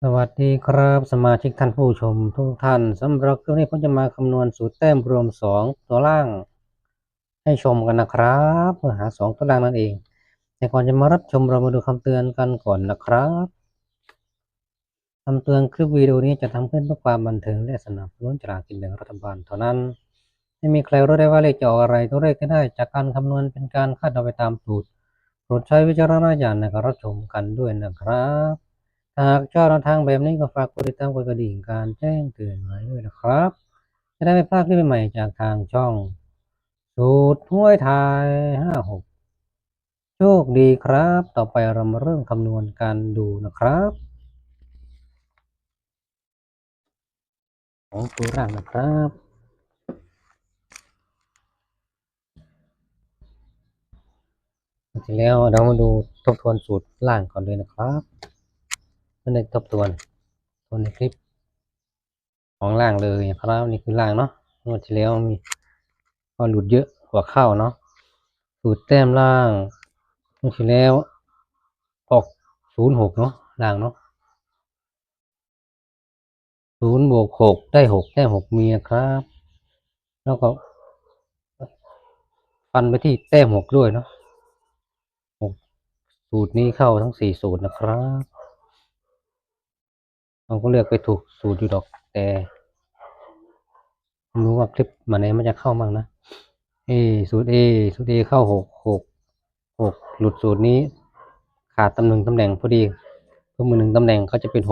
สวัสดีครับสมาชิกท่านผู้ชมทุกท่านสำหรับคลิปนี้ผมจะมาคำนวณสูตรแต้มรวม2ตัวล่างให้ชมกันนะครับเพื่อหา2ตัวล่างนั่นเองแต่ก่อนจะมารับชมเรามาดูคำเตือนกันก่อนนะครับคำเตือนคลิปวิดีโอนี้จะทำขึ้นเพื่อความบันเทิงและสนับสนุนสลากกินแบ่งรัฐบาลเท่านั้นไม่มีใครรู้ได้ว่าเลขจะออกอะไรตัวเลขก็ได้จากการคำนวณเป็นการคาดเดาไปตามสูตรโปรดใช้วิจารณญาณในการรับชมกันด้วยนะครับหากชอบแนวทางแบบนี้ก็ฝากกดติดตามกดกระดิ่งการแจ้งเตือนไว้ด้วยนะครับจะได้ไม่พลาดคลิปใหม่ๆจากทางช่องสูตรห้วยไทย56โชคดีครับต่อไปเรามาเริ่มคำนวณการดูนะครับของตัวร่างนะครับทีแล้วเรามาดูทบทวนสูตรล่างก่อนเลยนะครับเพื่อในทบทวนในคลิปของล่างเลยครับนี่คือล่างเนาะงวดที่แล้วมีก็หลุดเยอะกว่าเข้าเนาะสูตรแต้มล่างงวดที่แล้วออก06เนาะล่างเนาะ0 บวก 6ได้6แต้ม6มีครับแล้วก็ฟันไปที่แต้ม6ด้วยเนาะสูตรนี้เข้าทั้ง4สูตรนะครับเราก็เลือกไปถูกสูตรอยู่ดอกแต่ไม่รู้ว่าคลิปมาไหนมันจะเข้ามั่งนะสูตร สูตร เข้า6หลุดสูตรนี้ขาดตำแหน่งพอดีเพิ่ม1ตำแหน่งก็จะเป็น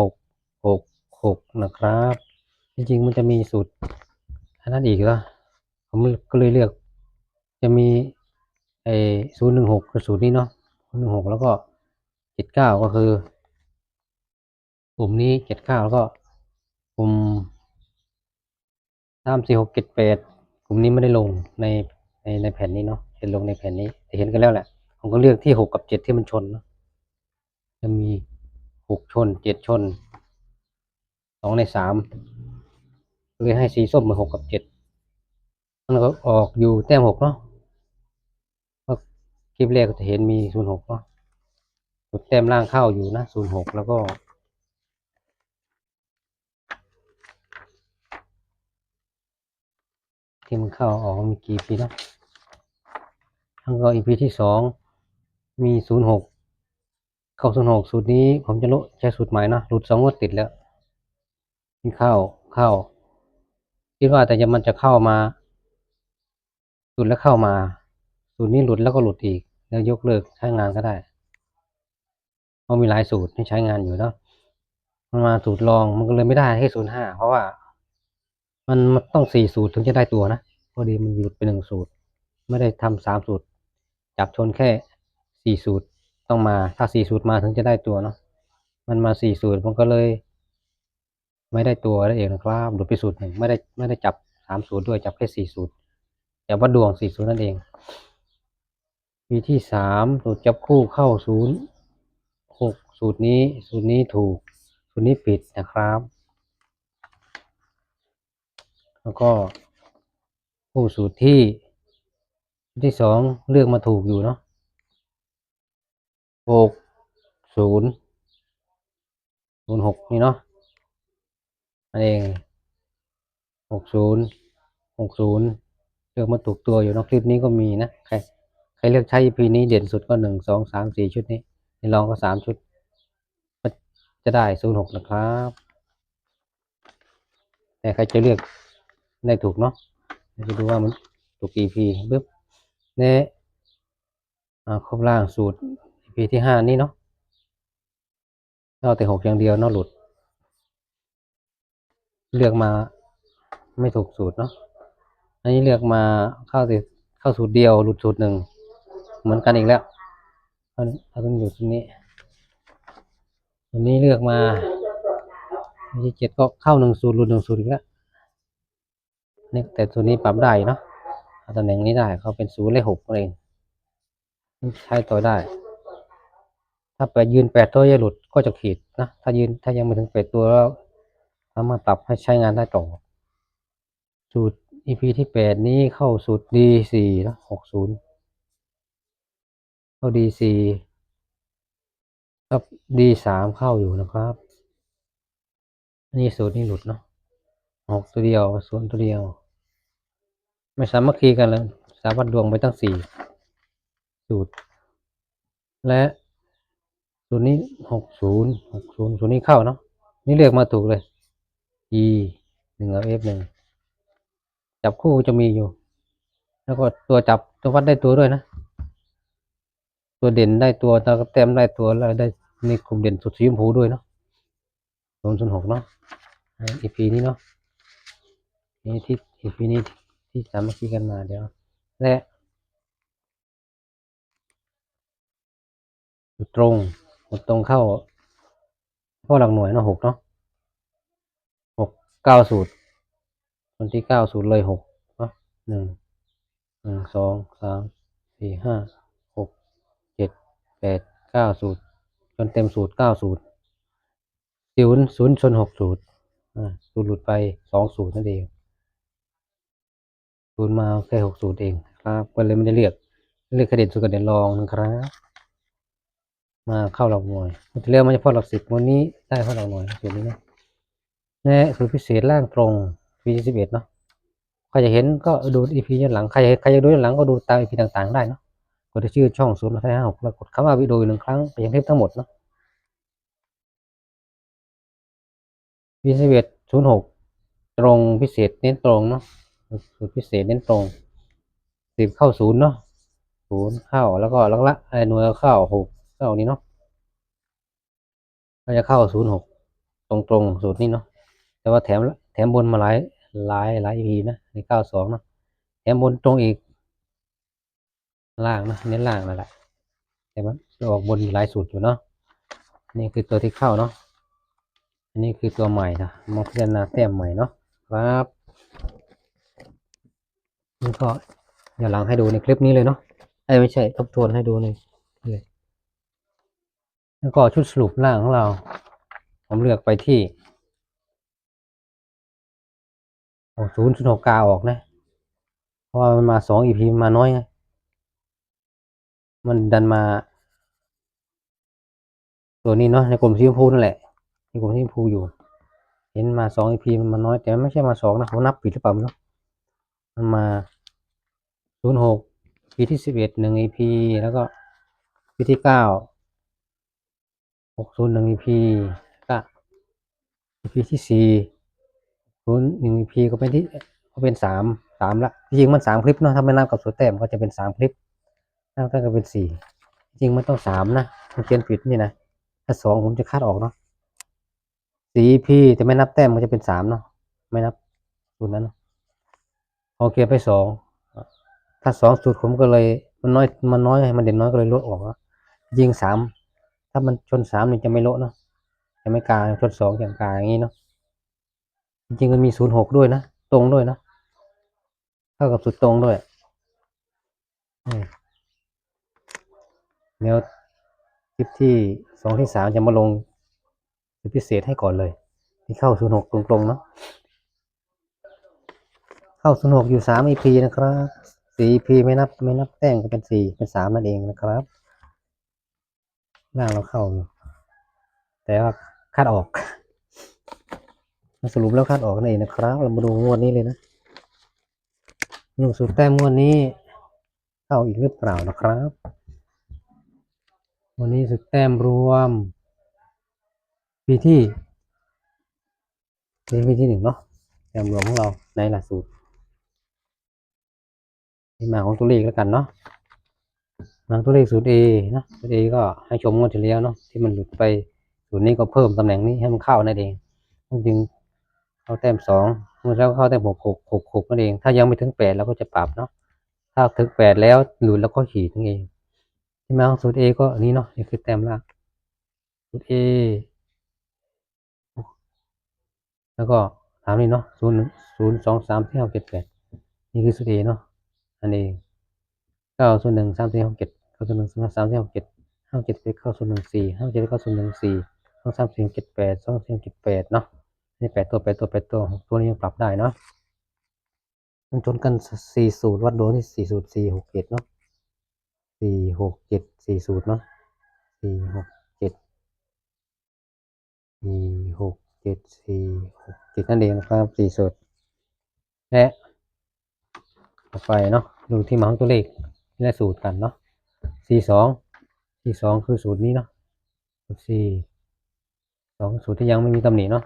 6นะครับจริงๆมันจะมีสูตรอันนั้นอีกเหรอผมก็เลยเลือกจะมี016คือสูตรนี้เนาะ016แล้วก็79ก็คือกลุ่มนี้79แล้วก็กลุ่ม3 4 6 7 8กลุ่มนี้ไม่ได้ลงในแผ่นนี้เนาะเห็นลงในแผ่นนี้แต่เห็นกันแล้วแหละผมก็เลือกที่6กับ7ที่มันชนเนาะจะมี6ชน7ชน2ใน3เลยให้สีส้มมา6กับ7มันก็ออกอยู่แต้ม6เนาะก็คลิปแรกก็จะเห็นมี06เนาะแต้มล่างเข้าอยู่นะ06แล้วก็ที่มันเข้าออกมีกี่ปีนะแล้วก็อีพีที่2มี06เข้า06สูตรนี้ผมจะใช้สูตรใหม่นะหลุด2งวดติดแล้วเข้าคิดว่าแต่มันจะเข้ามาหลุดแล้วเข้ามาสูตรนี้หลุดแล้วก็หลุดอีกแล้วยกเลิกใช้งานก็ได้เพราะมีหลายสูตรให้ใช้งานอยู่เนาะมันมาสูตรรองมันก็เลยไม่ได้ให้05เพราะว่ามันต้อง4สูตรถึงจะได้ตัวนะพอดีมันหลุดไป1สูตรไม่ได้ทำ3สูตรจับชนแค่4สูตรต้องมาถ้า4สูตรมาถึงจะได้ตัวเนาะมันมา4สูตรมันก็เลยไม่ได้ตัวนั่นเองนะครับหลุดไปสูตรหนึ่งไม่ได้จับ3สูตรด้วยจับแค่4สูตรแต่ว่าดวง4สูตรนั่นเองปีที่3สูตรจับคู่เข้า06สูตรนี้ถูกสูตรนี้ผิดนะครับแล้วก็คู่สูตรที่2เลือกมาถูกอยู่เนาะ6006นี่เนาะนั่นเอง60เลือกมาถูกตัวอยู่เนาะคลิปนี้ก็มีนะใครเลือกใช้ EP นี้เด่นสุดก็1 2 3 4ชุดนี้ในลองก็3ชุดก็จะได้06นะครับแต่ใครจะเลือกได้ถูกเนาะจะดูว่ามันถูกกี่ EP ปึ๊บเนี่ยครบล่างสูตร EP ที่5นี้เนาะเอาแต่6อย่างเดียวเนาะหลุดเลือกมาไม่ถูกสูตรเนาะอันนี้เลือกมาเข้าสูตรเดียวหลุดสูตรหนึ่งเหมือนกันอีกแล้วเอาต้องอยู่ตรงนี้อันนี้เลือกมาที่7ก็เข้า1สูตรหลุด1สูตรอีกแล้วนี่แต่ตัวนี้ปรับได้เนาะตำแหน่งนี้ได้เขาเป็น0 และ 6เองใช้ต่อได้ถ้าไปยืน8ตัวจะหลุดก็จะขีดนะถ้ายังไม่ถึง8ตัวแล้วสามารถปรับให้ใช้งานได้ต่อสูตร EP ที่8นี้เข้าสูตร D4 นะ60เข้า D4 ครับ D3 เข้าอยู่นะครับ อันนี้สูตรนี้หลุดเนาะ6ตัวเดียว0ตัวเดียวไม่สามัคคีกันเลยสาวัดดวงไปตั้ง4สูตรและสูตรนี้60สูตรนี้เข้าเนาะนี่เลือกมาถูกเลย e 1กับ f 1จับคู่จะมีอยู่แล้วก็ตัวจับตัววัดได้ตัวด้วยนะตัวเด่นได้ตัวตาแต้มได้ตัวแล้วได้ในกลุ่มเด่นสุดสีชมพูด้วยเนาะ006เนาะEP นี้เนาะนี่ที่ EP นี้ที่สามัคคีกันมาเดี๋ยวและตรงเข้าข้อหลักหน่วยเนาะ6เนาะ9สูตรวันที่9สูตรเลย6เนาะ1 2 3 4 5 6 7 8 9สูตรจนเต็มสูตร9สูตร0ชน6สูตรสูตรหลุดไป2สูตรนั่นเองสูตรมาแค่6สูตรเองครับก็เลยไม่ได้เลือกคะแนนสูตรคะแนนรองนะครับมาเข้าหลักหน่วยมันจะเลือกมาเฉพาะหลัก10วันนี้ได้เข้าหลักหน่วยสูตรนี้นะและสูตรพิเศษล่างตรง V11 เนาะใครจะเห็นก็ดู EP ย้อนหลังใครจะดูย้อนหลังก็ดูตาม EP ต่างๆได้เนาะกดที่ชื่อช่องศูนย์มาไทย56แล้วกดคำว่าวิดีโอ1ครั้งไปยังคลิปทั้งหมดเนาะ V11 06ตรงพิเศษเน้นตรงเนาะสูตรพิเศษเน้นตรง10เข้า0เนาะ0เข้าแล้วก็ลักละหน่วยเข้า6เข้านี้เนาะก็จะเข้า06ตรงสูตรนี้เนาะแต่ว่าแถมบนมาหลาย EP นะใน92เนาะแถมบนตรงอีกล่างนะเน้นล่างนั่นแหละแต่มันออกบนหลายสูตรอยู่เนาะนี่คือตัวที่เข้าเนาะอันนี้คือตัวใหม่นะมาพิจารณาแต้มใหม่เนาะครับนี่ก็อย่าหลังให้ดูในคลิปนี้เลยเนาะไม่ใช่ทบทวนให้ดูเลยแล้วก็ชุดสรุปล่างของเราผมเลือกไปที่0.6 กาออกนะเพราะว่ามันมา2 EP มาน้อยไงมันดันมาตัวนี้เนาะในกลุ่มสีชมพูนั่นแหละในกลุ่มสีชมพูอยู่เห็นมา2 EP มันมาน้อยแต่ไม่ใช่มา2นะเขานับผิดหรือเปล่าเนาะมันมา06 EP ที่11 1 EP แล้วก็ EP ที่9 601 EP ก็ EP ที่401 EP ก็เป็น3ละจริงมัน3คลิปเนาะถ้าไม่นับกับสูตรแต้มก็จะเป็น3คลิปถ้าก็เป็น4จริงมันต้อง3นะผมเขียนผิดนี่นะถ้า2ผมจะคาดออกเนาะ4 EP แต่ไม่นับแต้มก็จะเป็น3เนาะไม่นับสูตรนั้นโอเคไป2ถ้า2สูตรผมก็เลยมันน้อยมันเด่นน้อยก็เลยลดออกเนาะจริง3ถ้ามันชน3นี่จะไม่ลดเนาะจะไม่กลางชน2อย่างกลางอย่างนี้เนาะจริงๆมันมี06ด้วยนะตรงด้วยนะเท่ากับสุดตรงด้วยแล้วคลิปที่2ที่3จะมาลงเป็นพิเศษให้ก่อนเลยที่เข้า06ตรงๆเนาะเข้า06อยู่3 EP นะครับ4 EP ไม่นับแต้มก็เป็น4เป็น3นั่นเองนะครับล่างเราเข้าอยู่แต่ว่าคาดออกสรุปแล้วคาดออกนั่นเองนะครับเรามาดูงวดนี้เลยนะสูตรแต้มงวดนี้เข้าอีกหรือเปล่านะครับวันนี้สูตรแต้มรวมปีที่เป็นปีที่1เนาะแต้มรวมของเราในหลักสูตรที่มาของตัวเลขแล้วกันเนาะมาตัวเลขสูตร A นะสูตร A ก็ให้ชมงวดที่แล้วเนาะที่มันหลุดไปสูตรนี้ก็เพิ่มตำแหน่งนี้ให้มันเข้านั่นเองจึงเข้าแต้ม2เมื่อแล้วเข้าแต้ม6นั่นเองถ้ายังไม่ถึง8เราก็จะปรับเนาะถ้าถึง8แล้วหลุดแล้วก็ขีดนั่นเองที่มาของสูตร A ก็อันนี้เนาะนี่คือแต้มล่างสูตร A แล้วก็ถามนี่เนาะ0 1 0 2 3 4 5 6 7 8นี่คือสูตร A เนาะอันเอง9 0 1 3 4 6 7 9 0 1 3 4 6 7 5 7 8 9 0 1 4 5 7 9 0 1 4 2 3 4 7 8 2 4 7 8เนาะนี่8 ตัวตัวนี้ยังปรับได้เนาะมันชนกัน4สูตรวัดโดที่4สูตร4 6 7เนาะ4 6 7 4สูตรเนาะ4 6 7 4 6 7 4 6 7นั่นเองนะครับ4สูตรและต่อไปเนาะดูที่มาของตัวเลขและสูตรกันเนาะ42คือสูตรนี้เนาะ2สูตรที่ยังไม่มีตำหนิเนาะ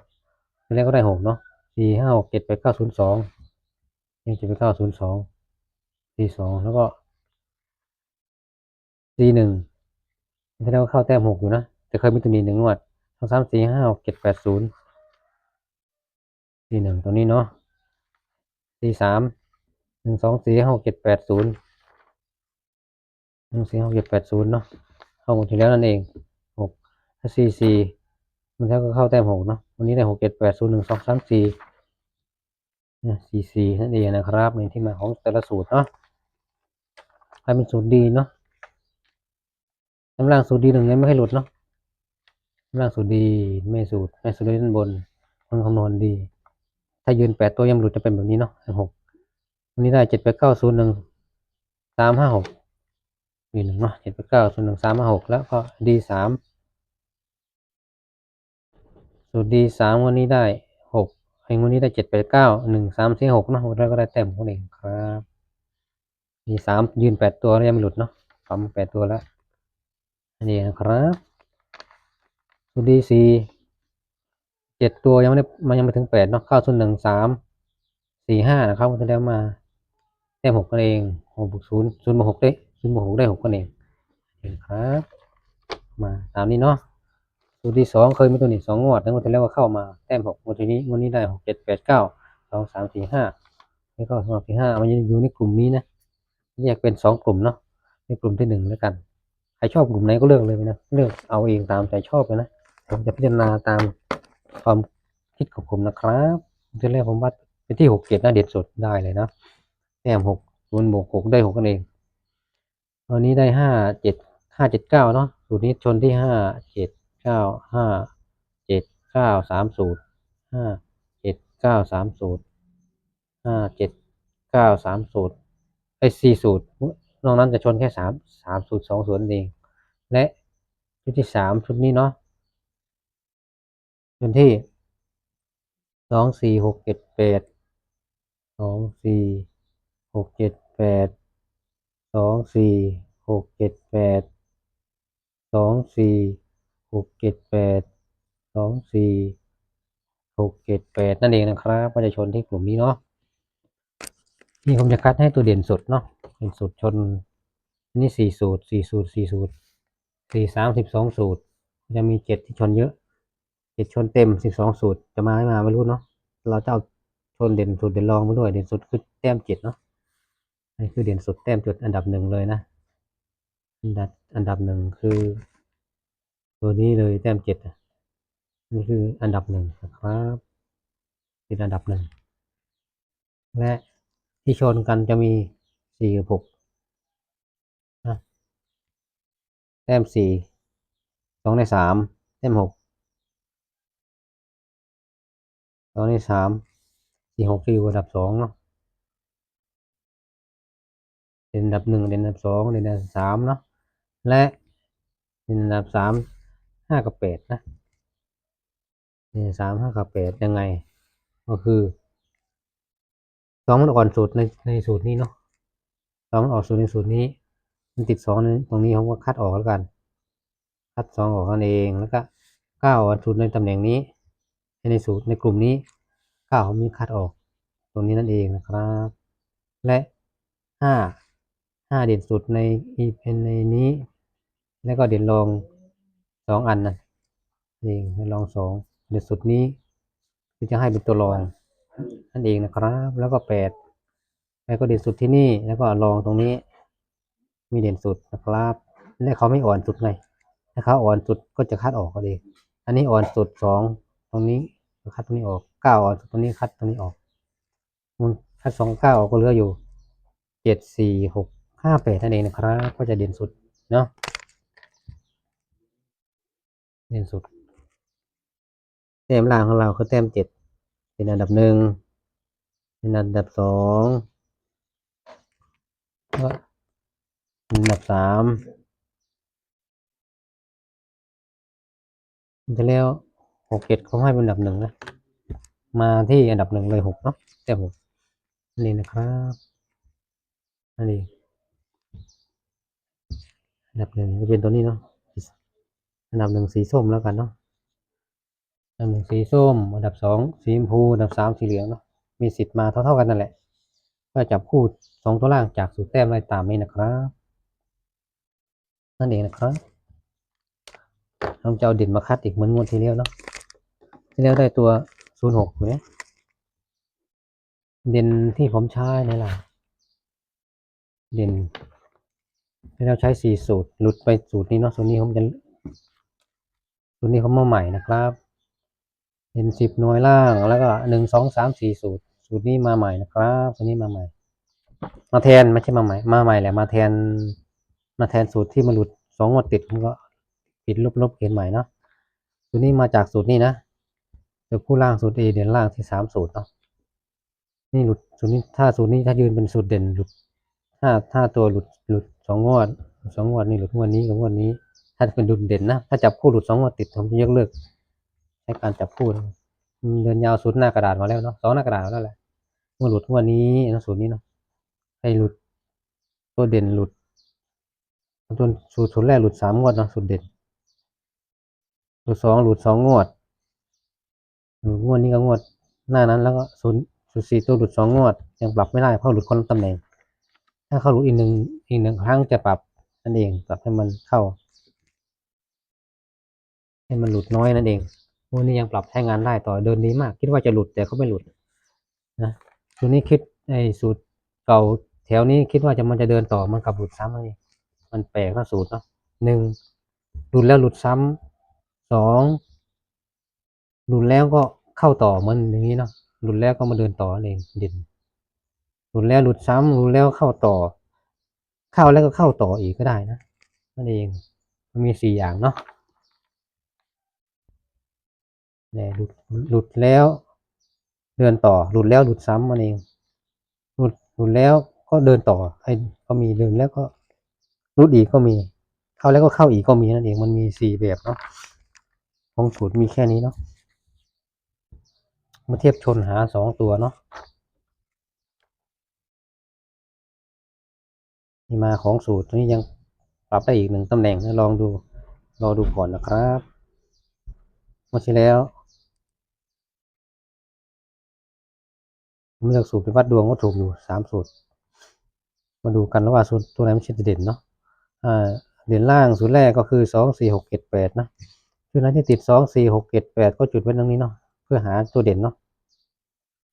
ทีแรกก็ได้6เนาะ4 5 6 7 8 9 0 2ยัง7 8 9 0 2 42แล้วก็41ทีแรกก็เข้าแต้ม6อยู่นะแต่เคยมีตำหนิ1งวด2 3 4 5 6 7 8 0 41ตัวนี้เนาะ43 1 2 4 5 6 7 8 0 1 4 6 7 8 0เนาะเข้าหมดที่แล้วนั่นเอง6ถ้า44มันแล้วก็เข้าแต้ม6เนาะวันนี้ได้6 7 8 0 1 2 3 4 44นั่นเองนะครับในที่มาของแต่ละสูตรเนาะใครเป็นสูตรดีเนาะตำรางสูตรดีหนึ่งยังไม่ให้หลุดเนาะตำรางสูตรดีไม่สูตรดีด้านบนคนคำนวณดีถ้ายืน8ตัวยังหลุดจะเป็นแบบนี้เนาะ6วันนี้ได้7 8 9 0 1 3 5 6มี1เนาะ7 8 9 0 1 3 5 6แล้วก็ดี3สูตรดี3วันนี้ได้6วันนี้ได้7 8 9 1 3 4 6เนาะแล้วก็ได้แต้มของเองครับดี3ยืน8ตัวแล้วยังไม่หลุดเนาะปั๊ม8ตัวแล้วนี่นะครับสูตรดี7ตัวยังไม่ได้มันยังไม่ถึง8เนาะ9 0 1 3 4 5นะครับมันจะได้มาแต้ม6กันเอง6บวก0 0บวก6ได้0บวก6ได้6กันเองครับมาตามนี้เนาะสูตรที่2เคยมีตัวนี้2งวดแล้วงวดที่แล้วก็เข้ามาแต้ม6งวดนี้ได้6 7 8 9 2 3 4 5แล้วก็2 4 5มันอยู่ในกลุ่มนี้นะแยกเป็น2กลุ่มเนาะในกลุ่มที่1แล้วกันใครชอบกลุ่มไหนก็เลือกเลยนะเลือกเอาเองตามใจชอบเลยนะผมจะพิจารณาตามความคิดของผมนะครับทีแรกผมวัดไปที่6 7นะเด็ดสุดได้เลยนะแต้ม6 0บวก6ได้6กันเองตอนนี้ได้5 7 5 7 9เนาะสูตรนี้ชนที่5 7 9 5 7 9 3สูตร5 7 9 3สูตร5 7 9 3สูตร4สูตรนอกนั้นจะชนแค่3สูตร2สูตรนั่นเองและชุดที่3ชุดนี้เนาะชนที่2 4 6 7 8 2 4 6 7 8 2 4 6 7 8 2 4 6 7 8 2 4 6 7 8นั่นเองนะครับก็จะชนที่กลุ่มนี้เนาะนี่ผมจะคัดให้ตัวเด่นสุดเนาะเป็นสุดชนนี่4สูตร4สูตร4สูตร4 3 12สูตรจะมี7ที่ชนเยอะ7ชนเต็ม12สูตรจะมาไม่รู้เนาะเราจะเอาชนเด่นสุดเด่นรองมาด้วยเด่นสุดคือแต้ม7เนาะนี่คือเด่นสุดแต้มจุดอันดับ1เลยนะอันดับ1คือตัวนี้เลยแต้ม7นี่คืออันดับ1นะครับเป็นอันดับ1และที่ชนกันจะมี4กับ6นะแต้ม4 2ใน3แต้ม6 2ใน3 4 6ที่อยู่อันดับ2เนาะเป็นอันดับ1เป็นอันดับ2เป็นอันดับ3เนาะและเป็นอันดับ3 5กับ8นะ3 5กับ8ยังไงก็คือ2มันอ่อนสุดในสูตรนี้เนาะ2มันออกสูตรในสูตรนี้มันติด2ตรงนี้ผมก็คัดออกแล้วกันคัด2ออกนั่นเองแล้วก็9อ่อนสุดในตำแหน่งนี้ในสูตรในกลุ่มนี้9ผมมีคัดออกตรงนี้นั่นเองนะครับและ5เด่นสุดในเป็นในนี้แล้วก็เด่นรอง2อันนั่นเองเด่นรอง2เด่นสุดนี้ที่จะให้เป็นตัวรองนั่นเองนะครับแล้วก็8แล้วก็เด่นสุดที่นี่แล้วก็รองตรงนี้มีเด่นสุดนะครับและเขาไม่อ่อนสุดไงถ้าเขาอ่อนสุดก็จะคัดออกก็ดีอันนี้อ่อนสุด2ตรงนี้คัดตรงนี้ออก9อ่อนสุดตรงนี้คัดตรงนี้ออกมันคัด2 9ออกก็เหลืออยู่7 4 6 5 8นั่นเองนะครับก็จะเด่นสุดเนาะเด่นสุดแต้มล่างของเราคือแต้ม7เป็นอันดับ1เป็นอันดับ2ก็อันดับ3จะแล้ว 6 7เขาให้เป็นอันดับ1นะมาที่อันดับ1เลย6เนาะแต้ม6นี่นะครับนี่อันดับ1จะเป็นตัวนี้เนาะอันดับ1สีส้มแล้วกันเนาะอันดับ1สีส้มอันดับ2สีชมพูอันดับ3สีเหลืองเนาะมีสิทธิ์มาเท่าๆกันนั่นแหละก็จับคู่2ตัวล่างจากสูตรแต้มได้ตามนี้นะครับนั่นเองนะครับเราจะเอาเด่นมาคัดอีกเหมือนงวดที่แล้วเนาะที่แล้วได้ตัว06อยู่เนี่ยเด่นที่ผมใช้นี่แหละเด่นที่เราใช้4สูตรหลุดไปสูตรนี้เนาะสูตรนี้ผมจะสูตรนี้เขามาใหม่นะครับเด่น10หน่วยล่างแล้วก็1 2 3 4สูตรนี้มาใหม่นะครับสูตรนี้มาใหม่มาแทนไม่ใช่มาใหม่มาใหม่แหละมาแทนสูตรที่มันหลุด2 งวดติดผมก็ปิดลบเขียนใหม่เนาะสูตรนี้มาจากสูตรนี้นะเดี๋ยวคู่ล่างสูตร A เด่นล่างที่3สูตรเนาะนี่หลุดสูตรนี้ถ้าสูตรนี้ถ้ายืนเป็นสูตรเด่นหลุดถ้าตัวหลุด2 งวด2 งวดนี่หลุดงวดนี้กับงวดนี้ถ้าเป็นหลุดเด่นนะถ้าจับคู่หลุด2 งวดติดผมจะยกเลิกใช้การจับคู่เดินยาวสุดหน้ากระดาษมาแล้วเนาะ2 หน้ากระดาษแล้วแหละเมื่อหลุดงวดนี้นะสูตรนี้เนาะให้หลุดตัวเด่นหลุดตัวสูตรแรกหลุด3 งวดเนาะสูตรเด่นสูตร2หลุด2 งวดงวดนี้ก็งวดหน้านั้นแล้วก็สูตร4ตัวหลุด2 งวดยังปรับไม่ได้เพราะหลุดคนละตำแหน่งถ้าเข้าหลุดอีกหนึ่งครั้งจะปรับนั่นเองปรับให้มันเข้าให้มันหลุดน้อยนั่นเองงวดนี้ยังปรับใช้งานได้ต่อเดินดีมากคิดว่าจะหลุดแต่ก็ไม่หลุดนะสูตรนี้คิดสูตรเก่าแถวนี้คิดว่ามันจะเดินต่อมันกับหลุดซ้ำนี่มันแปลกนะสูตรเนาะ1หลุดแล้วหลุดซ้ำ2หลุดแล้วก็เข้าต่อมันอย่างนี้เนาะหลุดแล้วก็มาเดินต่อเองเด่นหลุดแล้วหลุดซ้ำหลุดแล้วเข้าต่อเข้าแล้วก็เข้าต่ออีกก็ได้นะนั่นเองมันมี4อย่างเนาะเนี่ยหลุดแล้วเดินต่อหลุดแล้วหลุดซ้ำมันเองหลุดแล้วก็เดินต่อให้ก็มีเดินแล้วก็หลุดอีกก็มีเข้าแล้วก็เข้าอีกก็มีนั่นเองมันมี4แบบเนาะของสูตรมีแค่นี้เนาะมาเทียบชนหา2ตัวเนาะที่มาของสูตรนี้ยังปรับได้อีก1 ตำแหน่งลองดูรอดูก่อนนะครับเมื่อที่แล้วผมเลือกสูตรไปวัดดวงก็ถูกอยู่3 สูตรมาดูกันว่าสูตรตัวไหนมันเด่นเนาะเด่นล่างสูตรแรกก็คือ2 4 6 7 8นะชุดนั้นที่ติด2 4 6 7 8ก็จุดไว้ตรงนี้เนาะเพื่อหาตัวเด่นเนาะ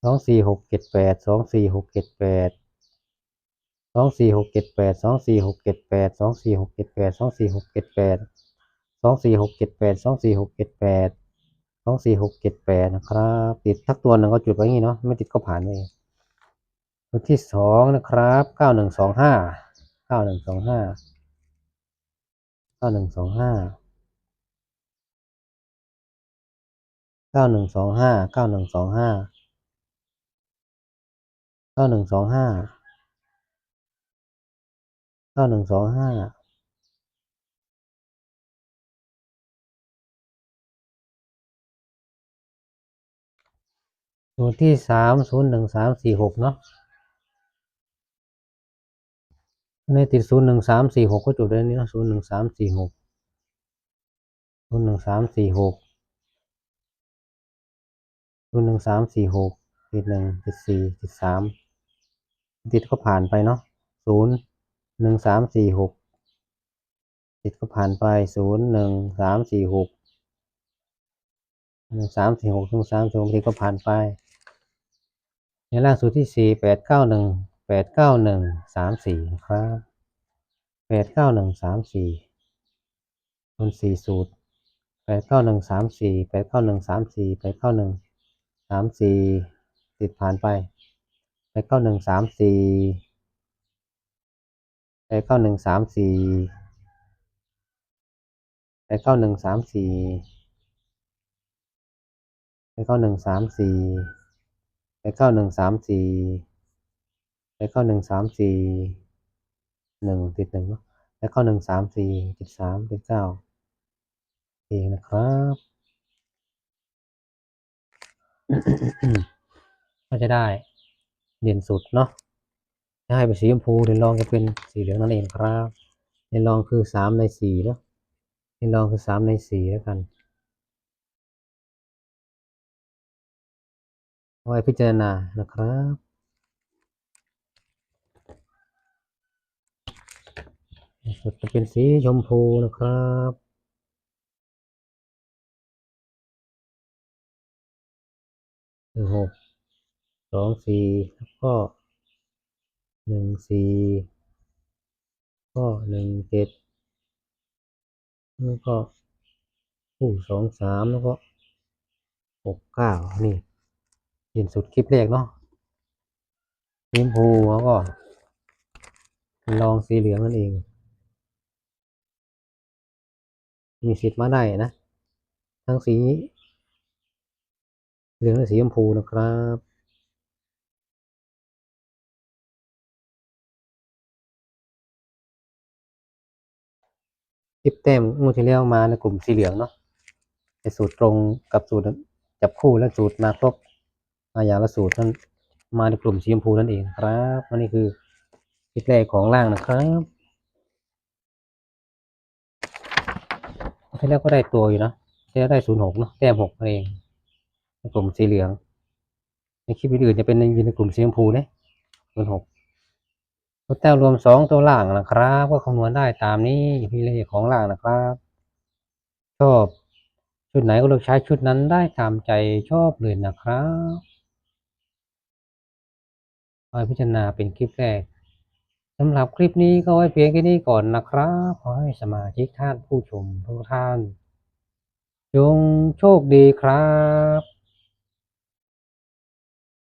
2 4 6 7 8 2 4 6 7 8 2 4 6 7 8 2 4 6 7 8 2 4 6 7 8 2 4 6 7 8 2 4 6 7 8 2 4 6 7 8 2 4 6 7 8นะครับติดทักตัวหนึ่งก็จุดไว้อย่างนี้เนาะไม่ติดก็ผ่านไปตัวที่2นะครับ9125 9125 9125 9125 9125 9125 9125ตัวที่3 01346เนาะในติด01346ก็จุดได้นี้เนาะ01346 01346 01346ติด1ติด4ติด3ติดก็ผ่านไปเนาะ01346ติดก็ผ่านไป01346 1346ถึง36ติดก็ผ่านไปในล่างสุดที่4 891 891 34นะครับ891 34บน4สูตร891 34 891 34 891 34ติดผ่านไป891 34 891 34 891 34 891 34 891 34 891 34 1ติด1เนาะ891 34ติด3ติด9เองนะครับ ก็จะได้เด่นสุดเนาะถ้าให้เป็นสีชมพูเด่นรองจะเป็นสีเหลืองนั่นเองครับเด่นรองคือ3 ใน 4เนาะเด่นรองคือ3 ใน 4แล้วกันเอาไว้พิจารณานะครับสุดจะเป็นสีชมพูนะครับ6 2 4แล้วก็1 4ก็1 7แล้วก็2 3แล้วก็6 9นี่เด่นสุดคลิปแรกเนาะสีชมพูแล้วก็ลองสีเหลืองนั่นเองมีสิทธิ์มาได้นะทั้งสีเหลืองและสีชมพูนะครับคลิปแต้มงวดที่แล้วมาในกลุ่มสีเหลืองเนาะในสูตรตรงกับสูตรจับคู่และสูตรมาครบมาอย่างละสูตรนั้นมาในกลุ่มสีชมพูนั่นเองครับอันนี้คือคลิปแรกของล่างนะครับที่แล้วก็ได้ตัวอยู่นะที่แล้วได้06เนาะแต้ม6เองในกลุ่มสีเหลืองในคลิปอื่นๆจะเป็นในกลุ่มสีชมพูเนี่ย06ตัวแต้มรวม2 ตัวล่างนะครับก็คำนวณได้ตามนี้ที่เลขของล่างนะครับชอบชุดไหนก็เลือกใช้ชุดนั้นได้ตามใจชอบเลยนะครับคอยพิจารณาเป็นคลิปแรกสำหรับคลิปนี้ก็ไว้เพียงแค่นี้ก่อนนะครับขอให้สมาชิกท่านผู้ชมทุกท่านจงโชคดีครับ